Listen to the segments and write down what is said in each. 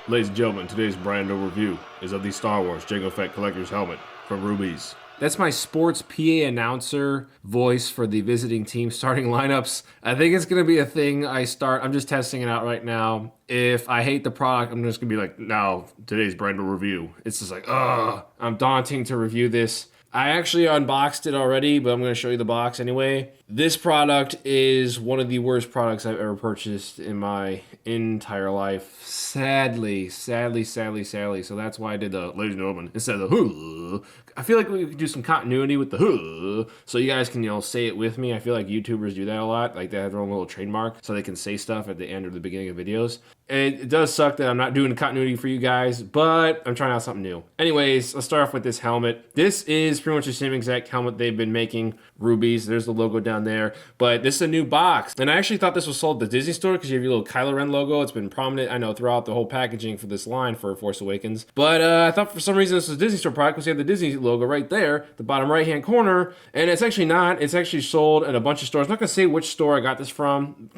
Ladies and gentlemen, today's brand new review is of the Star Wars Jango Fett Collector's Helmet from Rubies. That's my sports PA announcer voice for the visiting team starting lineups. I think it's going to be a thing I start. I'm just testing it out right now. If I hate the product, I'm just going to be like, now, today's brand new review. It's just like, ugh, I'm daunting to review this. I actually unboxed it already, but I'm going to show you the box anyway. This product is one of the worst products I've ever purchased in my entire life. Sadly. So that's why I did the ladies and gentlemen instead of the huh. I feel like we could do some continuity with the huh, so you guys can, say it with me. I feel like YouTubers do that a lot. Like they have their own little trademark, so they can say stuff at the end or the beginning of videos. It does suck that I'm not doing continuity for you guys, but I'm trying out something new. Anyways, let's start off with this helmet. This is pretty much the same exact helmet they've been making, Rubies. There's the logo down there, but this is a new box. And I actually thought this was sold at the Disney store because you have your little Kylo Ren logo. It's been prominent, I know, throughout the whole packaging for this line for Force Awakens. But I thought for some reason this was a Disney store product because you have the Disney logo right there, the bottom right-hand corner, and it's actually not. It's actually sold at a bunch of stores. I'm not going to say which store I got this from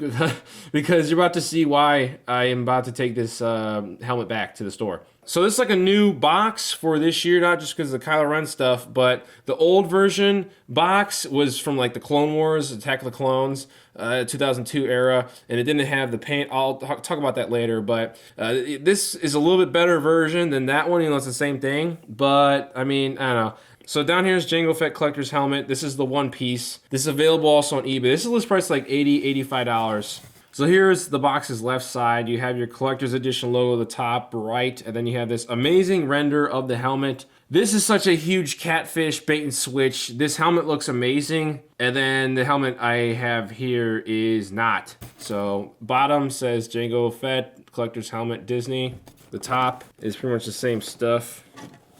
because you're about to see why I am about to take this helmet back to the store. So this is like a new box for this year, not just because of the Kylo Ren stuff, but the old version box was from like the Clone Wars, Attack of the Clones, 2002 era, and it didn't have the paint. I'll talk about that later, but this is a little bit better version than that one, even though it's the same thing. But, I mean, I don't know. So down here is Jango Fett Collector's Helmet. This is the one piece. This is available also on eBay. This is list price like $80, $85. So here's the box's left side. You have your collector's edition logo at the top right, and then you have this amazing render of the helmet. This is such a huge catfish bait and switch. This helmet looks amazing, and then the helmet I have here is not. So bottom says Jango Fett Collector's Helmet Disney. The top is pretty much the same stuff.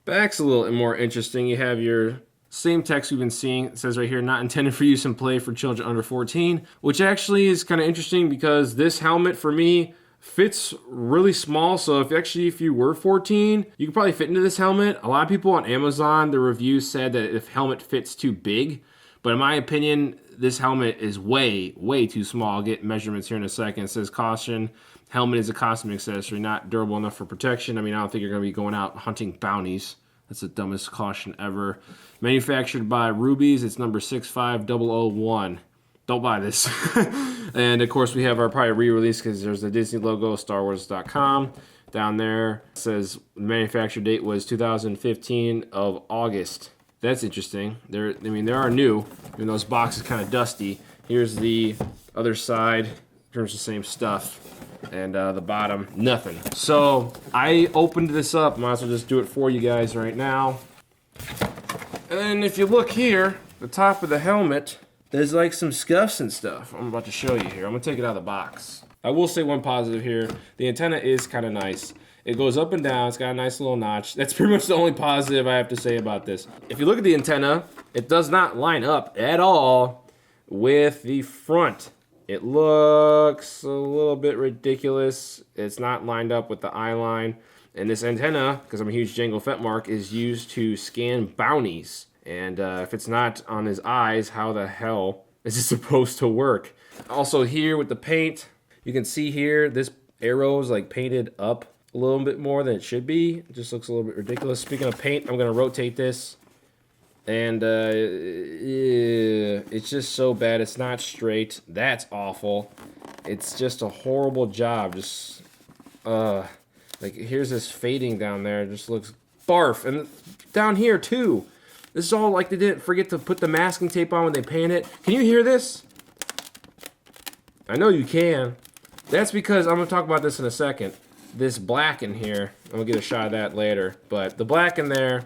Back's a little more interesting. You have your same text we've been seeing. It says right here, not intended for use and play for children under 14, which actually is kind of interesting because this helmet for me fits really small. So if you were 14, you could probably fit into this helmet. A lot of people on Amazon, the reviews said that if helmet fits too big, but in my opinion, this helmet is way too small. I'll get measurements here in a second. It says caution, helmet is a costume accessory, not durable enough for protection. I mean, I don't think you're going to be going out hunting bounties. That's the dumbest caution ever. Manufactured by Rubies. It's number 65001. Don't buy this. And of course, we have our probably re-release because there's the Disney logo, StarWars.com. Down there it says manufacture date was 2015 of August. That's interesting. They are new, even though this box is kind of dusty. Here's the other side. Here's the same stuff. And the bottom, nothing. So I opened this up. Might as well just do it for you guys right now. And then if you look here, the top of the helmet, there's like some scuffs and stuff. I'm about to show you here. I'm gonna take it out of the box. I will say one positive here. The antenna is kind of nice. It goes up and down. It's got a nice little notch. That's pretty much the only positive I have to say about this. If you look at the antenna, it does not line up at all with the front. It looks a little bit ridiculous. It's not lined up with the eye line. And this antenna, because I'm a huge Jango Fett mark, is used to scan bounties. And if it's not on his eyes, how the hell is it supposed to work? Also here with the paint, you can see here, this arrow is like painted up a little bit more than it should be. It just looks a little bit ridiculous. Speaking of paint, I'm gonna rotate this. And it's just so bad. It's not straight. That's awful. It's just a horrible job. Just like here's this fading down there. It just looks barf. And down here too. This is all like they didn't forget to put the masking tape on when they paint it. Can you hear this? I know you can. That's because I'm gonna talk about this in a second. This black in here. I'm gonna get a shot of that later. But the black in there,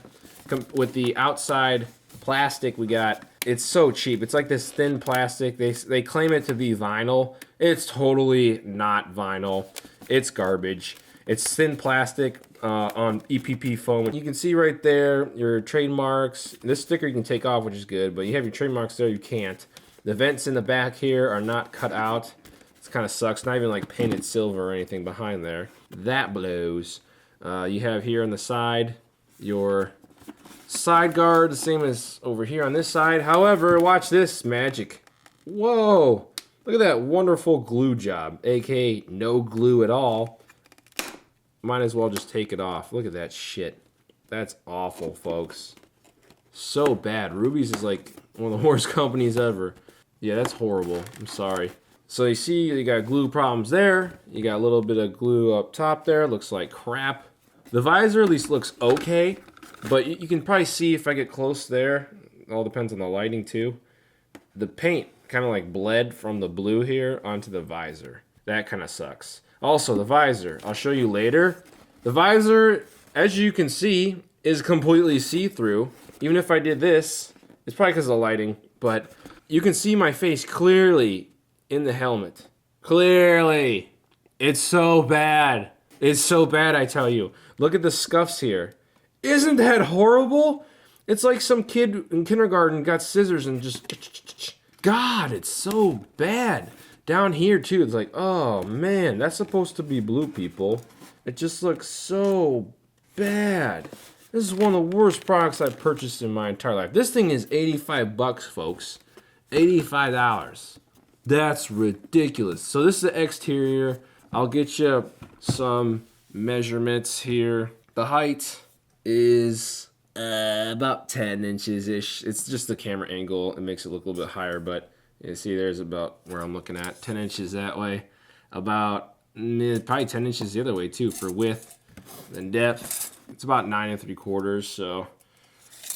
with the outside plastic we got, it's so cheap. It's like this thin plastic. They claim it to be vinyl. It's totally not vinyl. It's garbage. It's thin plastic on EPP foam. You can see right there your trademarks. This sticker you can take off, which is good, but you have your trademarks there, you can't. The vents in the back here are not cut out. It kind of sucks. Not even like painted silver or anything behind there. That blows. You have here on the side your side guard, the same as over here on this side. However, watch this magic. Whoa, look at that wonderful glue job, aka no glue at all. might as well just take it off. Look at that shit. That's awful, folks. So bad. Rubies is like one of the worst companies ever. Yeah, that's horrible. I'm sorry. So you see, you got glue problems there. You got a little bit of glue up top there. Looks like crap. The visor at least looks okay, but you can probably see if I get close there. It all depends on the lighting too. The paint kind of like bled from the blue here onto the visor. That kind of sucks. Also, the visor. I'll show you later. The visor, as you can see, is completely see-through. Even if I did this, it's probably because of the lighting, but you can see my face clearly in the helmet. Clearly. It's so bad. It's so bad, I tell you. Look at the scuffs here. Isn't that horrible? It's like some kid in kindergarten got scissors and just... God, it's so bad. Down here, too, it's like, oh, man, that's supposed to be blue, people. It just looks so bad. This is one of the worst products I've purchased in my entire life. This thing is 85 bucks, folks. $85. That's ridiculous. So this is the exterior. I'll get you some measurements here. The height is about 10 inches-ish. It's just the camera angle. It makes it look a little bit higher, but you see there's about where I'm looking at. 10 inches that way. About probably 10 inches the other way, too, for width and depth. It's about 9 3/4, so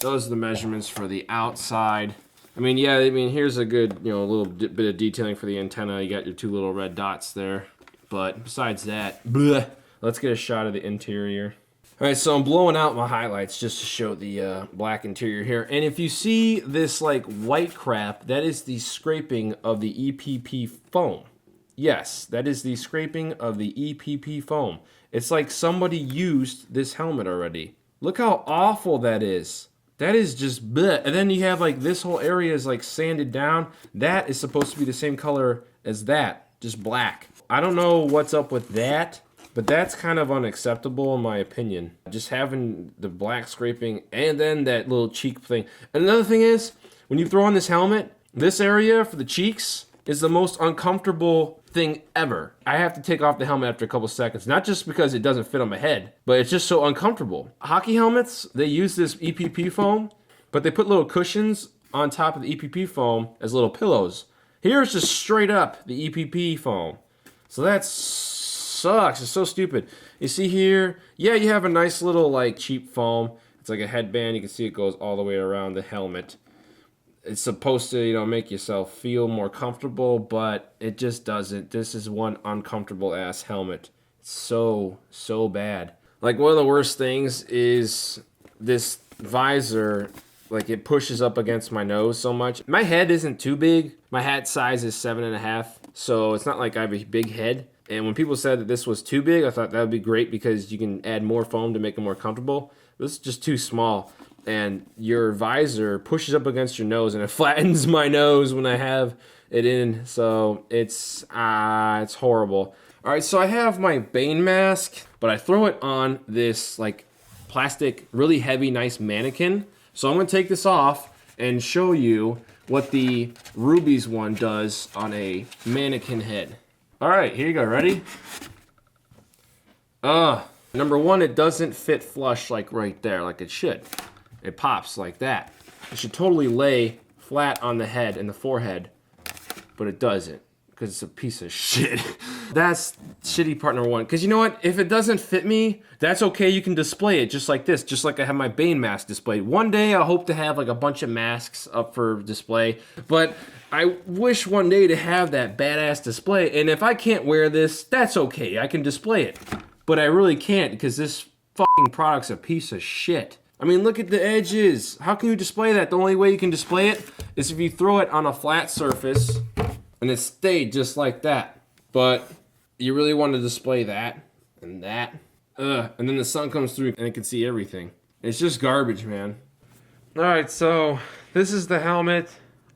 those are the measurements for the outside. I mean, yeah, here's a good, little bit of detailing for the antenna. You got your 2 little red dots there. But besides that, bleh. Let's get a shot of the interior. All right, so I'm blowing out my highlights just to show the black interior here. And if you see this like white crap, that is the scraping of the EPP foam. Yes, that is the scraping of the EPP foam. It's like somebody used this helmet already. Look how awful that is. That is just bleh. And then you have like this whole area is like sanded down. That is supposed to be the same color as that, just black. I don't know what's up with that, but that's kind of unacceptable in my opinion. Just having the black scraping and then that little cheek thing. And another thing is, when you throw on this helmet, this area for the cheeks is the most uncomfortable thing ever. I have to take off the helmet after a couple seconds, not just because it doesn't fit on my head, but it's just so uncomfortable. Hockey helmets, they use this EPP foam, but they put little cushions on top of the EPP foam as little pillows. Here it's just straight up the EPP foam. So that sucks. It's so stupid. You see here, yeah, you have a nice little like cheap foam. It's like a headband. You can see it goes all the way around the helmet. It's supposed to, make yourself feel more comfortable, but it just doesn't. This is one uncomfortable ass helmet. It's so bad. Like one of the worst things is this visor, like it pushes up against my nose so much. My head isn't too big. My hat size is 7.5, so it's not like I have a big head. And when people said that this was too big, I thought that would be great because you can add more foam to make it more comfortable. This is just too small. And your visor pushes up against your nose and it flattens my nose when I have it in. So it's horrible. All right, so I have my Bane mask, but I throw it on this like plastic, really heavy, nice mannequin. So I'm gonna take this off and show you what the Rubies one does on a mannequin head. All right, here you go, ready? Number one, it doesn't fit flush like right there, like it should. It pops like that. It should totally lay flat on the head and the forehead, but it doesn't because it's a piece of shit. That's shitty part number one. Because you know what? If it doesn't fit me, that's okay. You can display it just like this, just like I have my Bane mask displayed. One day I hope to have like a bunch of masks up for display, but I wish one day to have that badass display. And if I can't wear this, that's okay. I can display it, but I really can't because this fucking product's a piece of shit. I mean, look at the edges. How can you display that? The only way you can display it is if you throw it on a flat surface and it stayed just like that. But you really want to display that and that. And then the sun comes through and it can see everything. It's just garbage, man. All right, so this is the helmet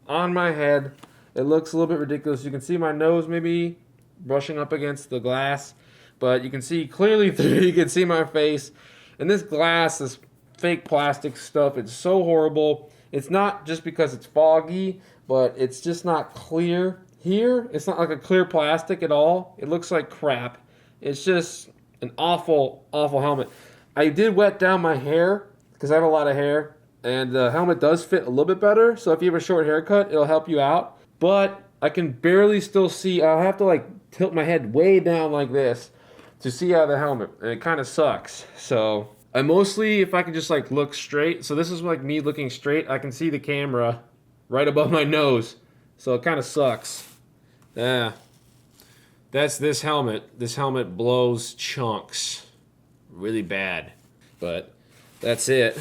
on my head. It looks a little bit ridiculous. You can see my nose maybe brushing up against the glass, but you can see clearly through. You can see my face. And this glass, this fake plastic stuff, it's so horrible. It's not just because it's foggy, but it's just not clear. Here, it's not like a clear plastic at all. It looks like crap. It's just An awful, awful helmet. I did wet down my hair because I have a lot of hair, and the helmet does fit a little bit better. So if you have a short haircut, it'll help you out. But I can barely still see. I'll have to like tilt my head way down like this to see out of the helmet, and it kind of sucks. So I mostly, if I can just like look straight. So this is like me looking straight. I can see the camera right above my nose. So it kind of sucks. Yeah. That's this helmet. This helmet blows chunks really bad. But that's it.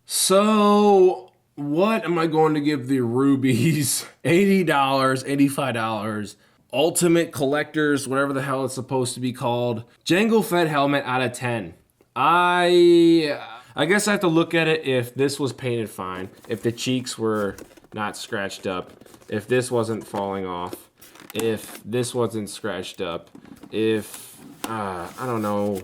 So, what am I going to give the Rubies? $80, $85, Ultimate Collectors, whatever the hell it's supposed to be called. Jango Fett helmet out of 10. I guess I have to look at it if this was painted fine, if the cheeks were not scratched up, if this wasn't falling off, if this wasn't scratched up, if, I don't know.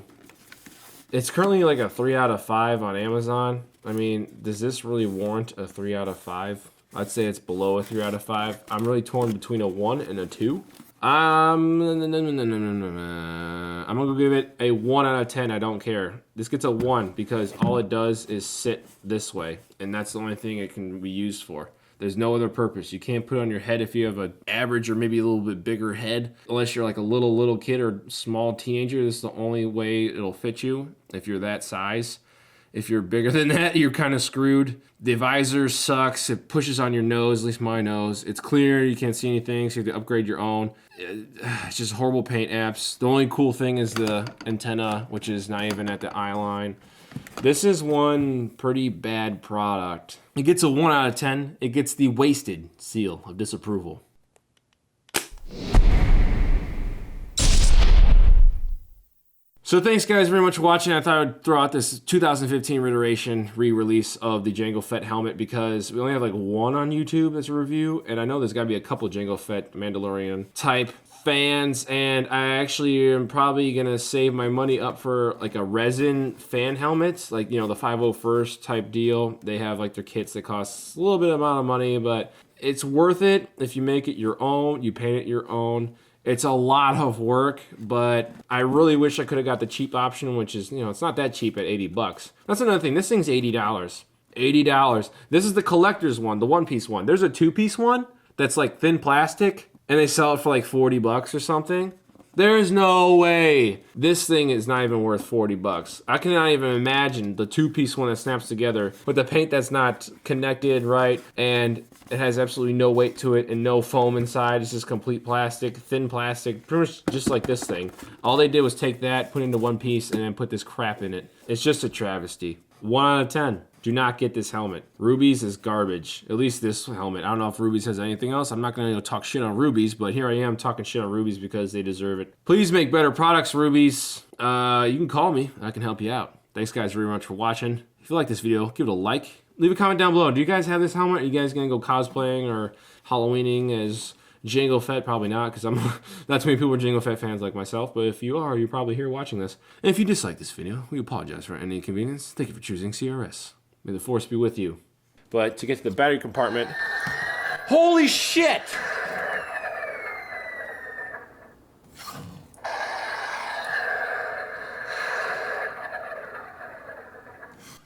It's currently like a 3 out of 5 on Amazon. I mean, does this really warrant a 3 out of 5? I'd say it's below a 3 out of 5. I'm really torn between a 1 and a 2. I'm gonna go give it a 1 out of 10. I don't care. This gets a 1 because all it does is sit this way, and that's the only thing it can be used for. There's no other purpose. You can't put it on your head if you have an average or maybe a little bit bigger head. Unless you're like a little kid or small teenager, this is the only way it'll fit you if you're that size. If you're bigger than that, you're kind of screwed. The visor sucks. It pushes on your nose, at least my nose. It's clear. You can't see anything, so you have to upgrade your own. It's just horrible paint apps. The only cool thing is the antenna, which is not even at the eye line. This is one pretty bad product. It gets a 1 out of 10. It gets the wasted seal of disapproval. So thanks guys very much for watching. I thought I'd throw out this 2015 reiteration re-release of the Jango Fett helmet because we only have like one on YouTube that's a review, and I know there's got to be a couple Jango Fett Mandalorian type fans, and I actually am probably gonna save my money up for like a resin fan helmet, like, you know, the 501st type deal. They have like their kits that cost a little bit amount of money, but it's worth it if you make it your own, you paint it your own. It's a lot of work, but I really wish I could have got the cheap option, which is, you know, it's not that cheap at 80 bucks. That's another thing. This thing's $80. $80. This is the collector's one, the one-piece one. There's a two-piece one that's like thin plastic, and they sell it for like 40 bucks or something. There's no way. This thing is not even worth 40 bucks. I cannot even imagine the two-piece one that snaps together with the paint that's not connected right, and it has absolutely no weight to it and no foam inside. It's just complete plastic, thin plastic, pretty much just like this thing. All they did was take that, put it into one piece, and then put this crap in it. It's just a travesty. 1 out of 10. Do not get this helmet. Rubies is garbage. At least this helmet. I don't know if Rubies has anything else. I'm not going to talk shit on Rubies, but here I am talking shit on Rubies because they deserve it. Please make better products, Rubies. You can call me. I can help you out. Thanks, guys, very much for watching. If you like this video, give it a like. Leave a comment down below. Do you guys have this helmet? Are you guys going to go cosplaying or Halloweening as Jango Fett? Probably not, because I'm not too many people are Jango Fett fans like myself, but if you are, you're probably here watching this. And if you dislike this video, we apologize for any inconvenience. Thank you for choosing CRS. May the force be with you. But to get to the battery compartment... Holy shit!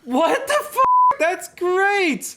What the f***? That's great!